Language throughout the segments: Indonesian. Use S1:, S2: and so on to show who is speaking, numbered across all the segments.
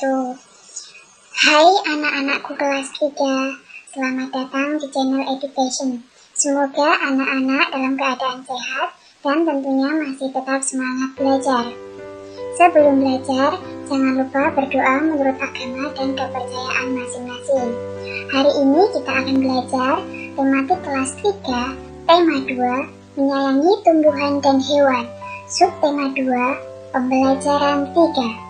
S1: wabarakatuh. Hai anak-anakku kelas 3, selamat datang di channel Education. Semoga anak-anak dalam keadaan sehat dan tentunya masih tetap semangat belajar. Sebelum belajar, jangan lupa berdoa menurut agama dan kepercayaan masing-masing. Hari ini kita akan belajar tematik kelas 3, tema 2, menyayangi tumbuhan dan hewan. Subtema 2, pembelajaran 3.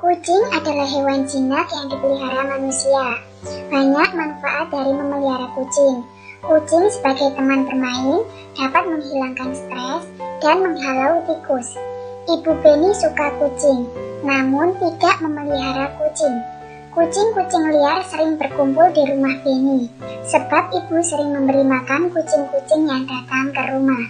S1: Kucing adalah hewan jinak yang dipelihara manusia. Banyak manfaat dari memelihara kucing. Kucing sebagai teman bermain dapat menghilangkan stres dan menghalau tikus. Ibu Penny suka kucing, namun tidak memelihara kucing. Kucing-kucing liar sering berkumpul di rumah Penny, sebab ibu sering memberi makan kucing-kucing yang datang ke rumah.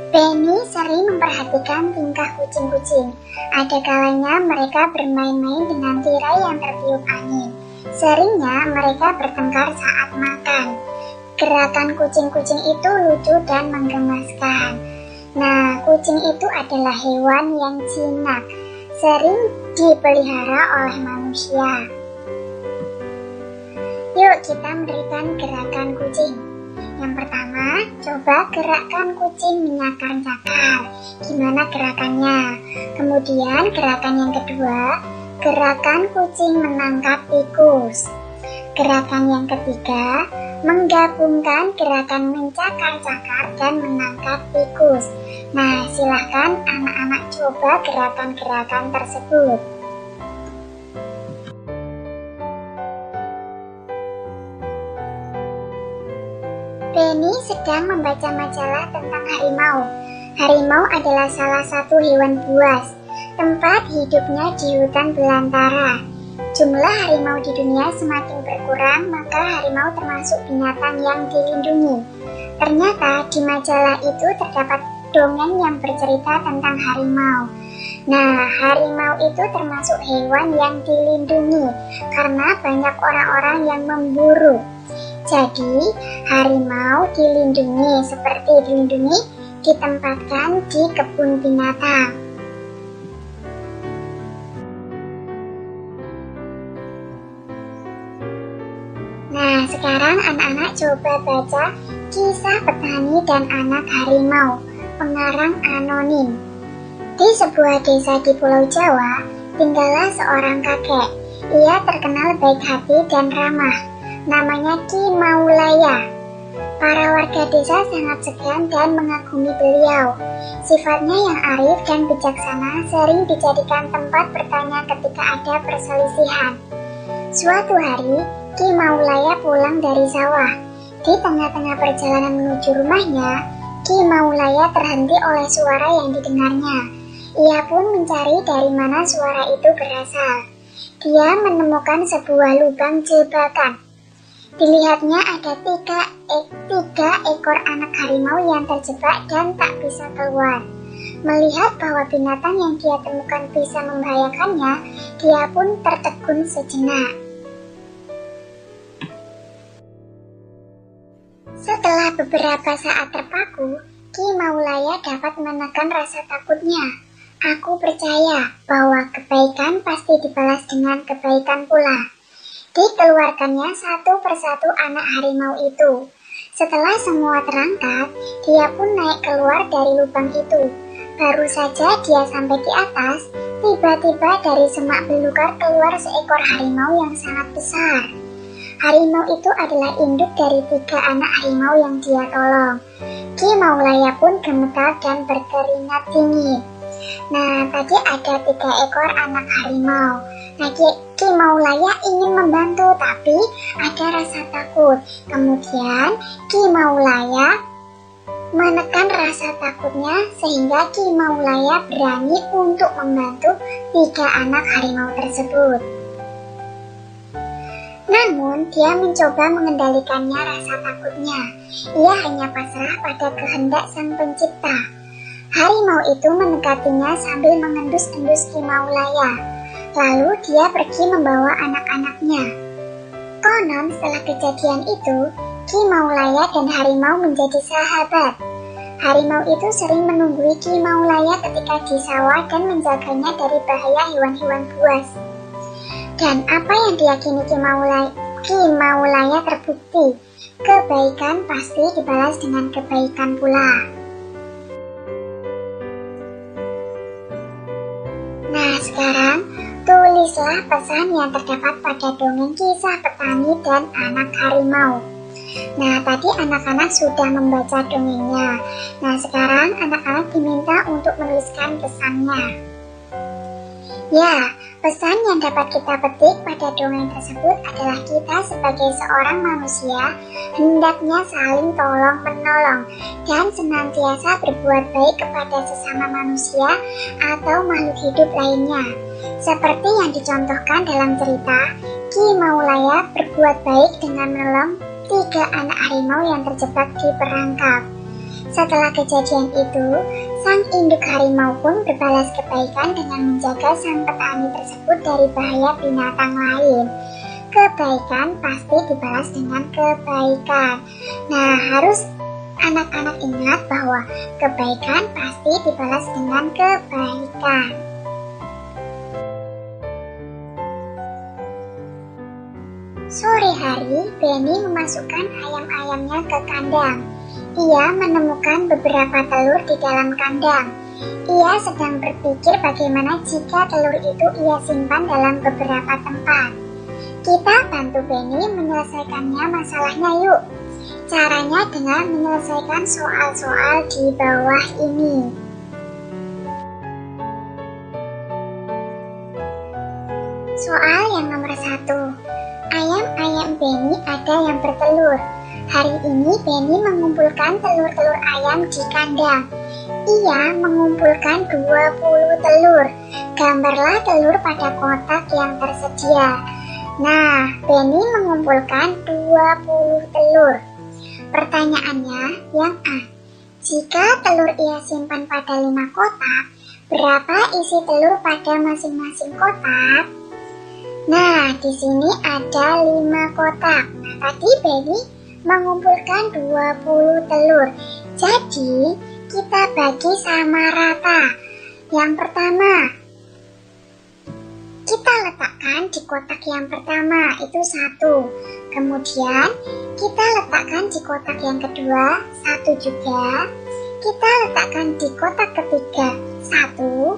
S1: Penny sering memperhatikan tingkah kucing-kucing. Ada kalanya mereka bermain-main dengan tirai yang tertiup angin. Seringnya mereka bertengkar saat makan. Gerakan kucing-kucing itu lucu dan menggemaskan. Nah, kucing itu adalah hewan yang jinak, sering dipelihara oleh manusia. Yuk kita memberikan gerakan kucing. Yang pertama, coba gerakkan kucing menyakar-nyakar. Gimana gerakannya? Kemudian gerakan yang kedua, gerakan kucing menangkap tikus. Gerakan yang ketiga, menggabungkan gerakan mencakar-cakar dan menangkap tikus. Nah, silahkan anak-anak coba gerakan-gerakan tersebut. Penny sedang membaca majalah tentang harimau. Harimau adalah salah satu hewan buas. Tempat hidupnya di hutan belantara. Jumlah harimau di dunia semakin berkurang, maka harimau termasuk binatang yang dilindungi. Ternyata di majalah itu terdapat dongeng yang bercerita tentang harimau. Nah, harimau itu termasuk hewan yang dilindungi karena banyak orang-orang yang memburu. Jadi, harimau dilindungi seperti dilindungi ditempatkan di kebun binatang. Nah, sekarang anak-anak coba baca Kisah Petani dan Anak Harimau, pengarang anonim. Di sebuah desa di Pulau Jawa, tinggallah seorang kakek. Ia terkenal baik hati dan ramah. Namanya Ki Maulaya. Para warga desa sangat segan dan mengagumi beliau. Sifatnya yang arif dan bijaksana sering dijadikan tempat bertanya ketika ada perselisihan. Suatu hari, Ki Maulaya pulang dari sawah. Di tengah-tengah perjalanan menuju rumahnya, Ki Maulaya terhenti oleh suara yang didengarnya. Ia pun mencari dari mana suara itu berasal. Dia menemukan sebuah lubang jebakan. Dilihatnya ada tiga ekor anak harimau yang terjebak dan tak bisa keluar. Melihat bahwa binatang yang dia temukan bisa membahayakannya, dia pun tertegun sejenak. Setelah beberapa saat terpaku, Ki Maulaya dapat menekan rasa takutnya. Aku percaya bahwa kebaikan pasti dibalas dengan kebaikan pula. Dikeluarkannya satu persatu anak harimau itu. Setelah semua terangkat, dia pun naik keluar dari lubang itu. Baru saja dia sampai di atas, tiba-tiba dari semak belukar keluar seekor harimau yang sangat besar. Harimau itu adalah induk dari 3 anak harimau yang dia tolong. Ki Maulaya pun gemetar dan berkeringat dingin. Nah, tadi ada 3 ekor anak harimau. Nah, Ki Maulaya ingin membantu, tapi ada rasa takut. Kemudian Ki Maulaya menekan rasa takutnya sehingga Ki Maulaya berani untuk membantu 3 anak harimau tersebut. Namun, dia mencoba mengendalikannya rasa takutnya. Ia hanya pasrah pada kehendak Sang Pencipta. Harimau itu mendekatinya sambil mengendus-endus Ki Maulaya. Lalu dia pergi membawa anak-anaknya. Konon setelah kejadian itu, Ki Maulaya dan harimau menjadi sahabat. Harimau itu sering menunggui Ki Maulaya ketika di sawah dan menjaganya dari bahaya hewan-hewan buas. Dan apa yang diyakini Ki Maulaya terbukti, kebaikan pasti dibalas dengan kebaikan pula. Nah sekarang, tulislah pesan yang terdapat pada dongeng Kisah Petani dan Anak Harimau. Nah, tadi anak-anak sudah membaca dongengnya. Nah, sekarang anak-anak diminta untuk menuliskan pesannya. Ya, pesan yang dapat kita petik pada dongeng tersebut adalah kita sebagai seorang manusia hendaknya saling tolong-menolong dan senantiasa berbuat baik kepada sesama manusia atau makhluk hidup lainnya. Seperti yang dicontohkan dalam cerita, Ki Maulaya berbuat baik dengan menolong 3 anak harimau yang terjebak di perangkap. Setelah kejadian itu, sang induk harimau pun berbalas kebaikan dengan menjaga sang petani tersebut dari bahaya binatang lain. Kebaikan pasti dibalas dengan kebaikan. Nah, harus anak-anak ingat bahwa kebaikan pasti dibalas dengan kebaikan. Sore hari, Benny memasukkan ayam-ayamnya ke kandang. Ia menemukan beberapa telur di dalam kandang. Ia sedang berpikir bagaimana jika telur itu ia simpan dalam beberapa tempat. Kita bantu Benny menyelesaikannya masalahnya yuk. Caranya dengan menyelesaikan soal-soal di bawah ini. Soal yang nomor 1. Ayam-ayam Benny ada yang bertelur. Hari ini Benny mengumpulkan telur-telur ayam di kandang. Ia mengumpulkan 20 telur. Gambarlah telur pada kotak yang tersedia. Nah, Benny mengumpulkan 20 telur. Pertanyaannya yang A. Jika telur ia simpan pada 5 kotak, berapa isi telur pada masing-masing kotak? Nah, di sini ada 5 kotak. Nah, tadi Benny mengumpulkan 20 telur. Jadi, kita bagi sama rata. Yang pertama, kita letakkan di kotak yang pertama, itu 1. Kemudian, kita letakkan di kotak yang kedua, 1 juga. Kita letakkan di kotak ketiga, 1.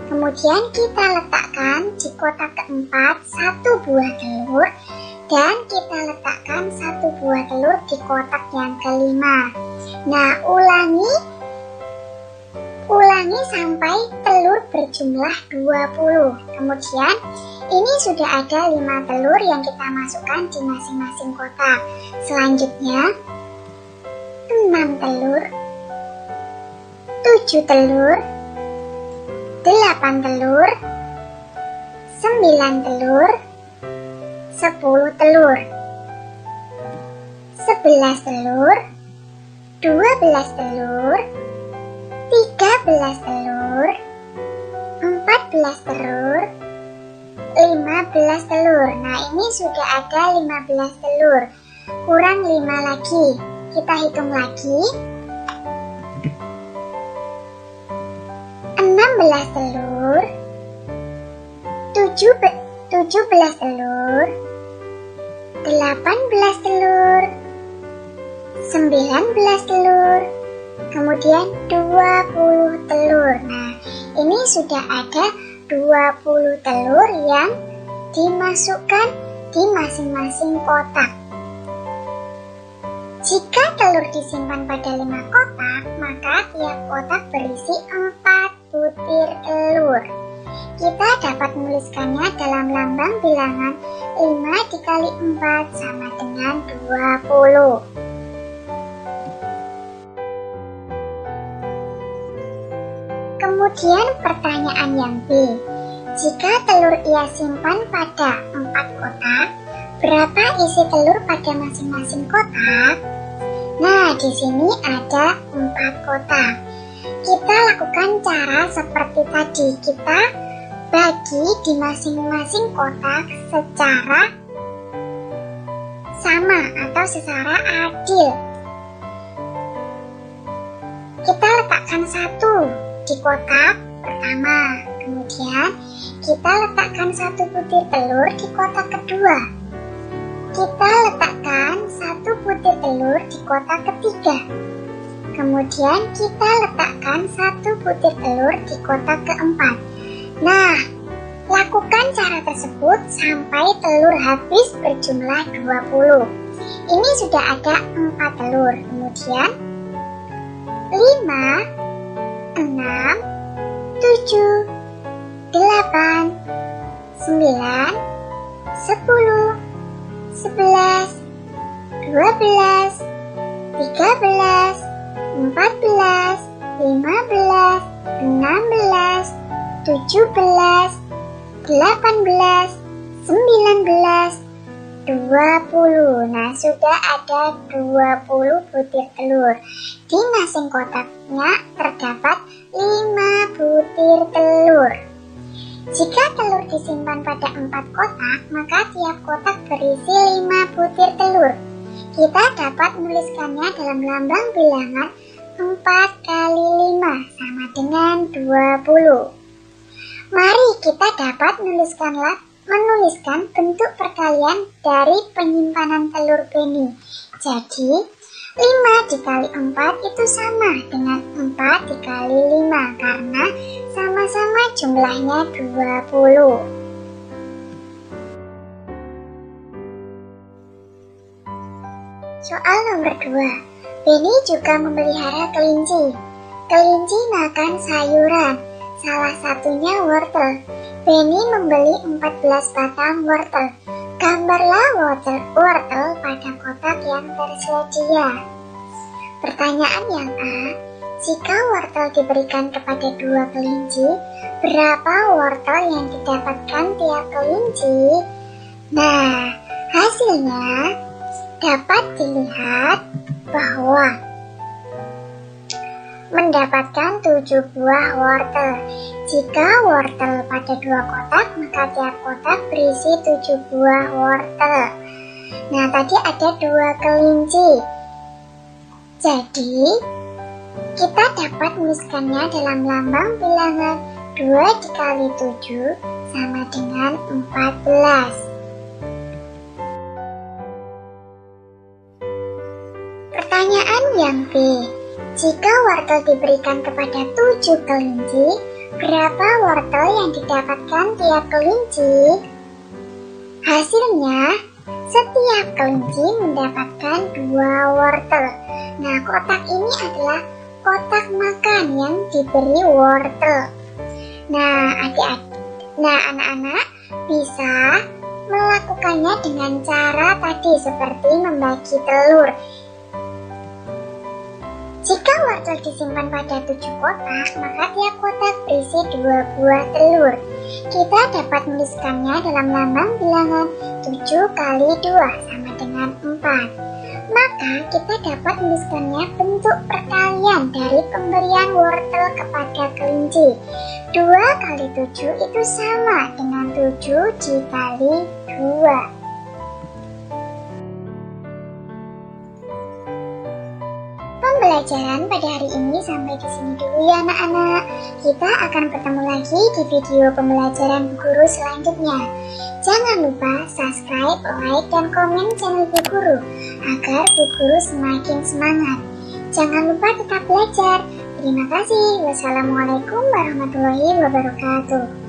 S1: Kemudian kita letakkan di kotak keempat 1 buah telur. Dan kita letakkan 1 buah telur di kotak yang kelima. Nah, ulangi sampai telur berjumlah 20. Kemudian ini sudah ada 5 telur yang kita masukkan di masing-masing kotak. Selanjutnya 6 telur, 7 telur, 8 telur, 9 telur, 10 telur, 11 telur, 12 telur, 13 telur, 14 telur, 15 telur. Nah, ini sudah ada 15 telur. Kurang 5 lagi. Kita hitung lagi. 16 telur, 17 telur, 18 telur, 19 telur, kemudian 20 telur. Nah, ini sudah ada 20 telur yang dimasukkan di masing-masing kotak. Jika telur disimpan pada 5 kotak, maka tiap kotak berisi 4 butir telur. Kita dapat menuliskannya dalam lambang bilangan 5 dikali 4 sama dengan 20. Kemudian pertanyaan yang B. Jika telur ia simpan pada 4 kotak, berapa isi telur pada masing-masing kotak? Nah, di sini ada 4 kotak. Kita lakukan cara seperti tadi. Kita bagi di masing-masing kotak secara sama atau secara adil. Kita letakkan 1 di kotak pertama, kemudian kita letakkan 1 butir telur di kotak kedua. Kita letakkan 1 butir telur di kotak ketiga. Kemudian kita letakkan 1 butir telur di kotak keempat. Nah, lakukan cara tersebut sampai telur habis berjumlah 20. Ini sudah ada 4 telur. Kemudian 5, 6, 7, 8, 9, 10, 11, 12, 13, 14, 15, 16, 17, 18, 19, 20. Nah, sudah ada 20 butir telur. Di masing kotaknya terdapat 5 butir telur. Jika telur disimpan pada 4 kotak, maka tiap kotak berisi 5 butir telur. Kita dapat menuliskannya dalam lambang bilangan 4 kali 5 sama dengan 20. Mari kita dapat menuliskan bentuk perkalian dari penyimpanan telur Benny. Jadi 5 dikali 4 itu sama dengan 4 dikali 5 karena sama-sama jumlahnya 20. Soal nomor 2. Benny juga memelihara kelinci. Kelinci makan sayuran, salah satunya wortel. Benny membeli 14 batang wortel. Gambarlah wortel pada kotak yang tersedia. Pertanyaan yang A. Jika wortel diberikan kepada 2 kelinci, berapa wortel yang didapatkan tiap kelinci? Nah, hasilnya dapat dilihat bahwa mendapatkan 7 buah wortel. Jika wortel pada 2 kotak, maka tiap kotak berisi 7 buah wortel. Nah, tadi ada 2 kelinci. Jadi, kita dapat menuliskannya dalam lambang bilangan 2 dikali 7 sama dengan 14. Pertanyaan yang B. Jika wortel diberikan kepada 7 kelinci, berapa wortel yang didapatkan tiap kelinci? Hasilnya, setiap kelinci mendapatkan 2 wortel. Nah, kotak ini adalah kotak makan yang diberi wortel. Nah, anak-anak bisa melakukannya dengan cara tadi seperti membagi telur. Jika wortel disimpan pada 7 kotak, maka tiap kotak berisi 2 buah telur. Kita dapat menuliskannya dalam lambang bilangan 7 kali 2 sama dengan 4. Maka kita dapat menuliskannya bentuk perkalian dari pemberian wortel kepada kelinci. 2 kali 7 itu sama dengan 7 dikali 2. Pembelajaran pada hari ini sampai di sini dulu ya anak-anak. Kita akan bertemu lagi di video pembelajaran Bu Guru selanjutnya. Jangan lupa subscribe, like, dan komen channel Bu Guru agar Bu Guru semakin semangat. Jangan lupa tetap belajar. Terima kasih. Wassalamualaikum warahmatullahi wabarakatuh.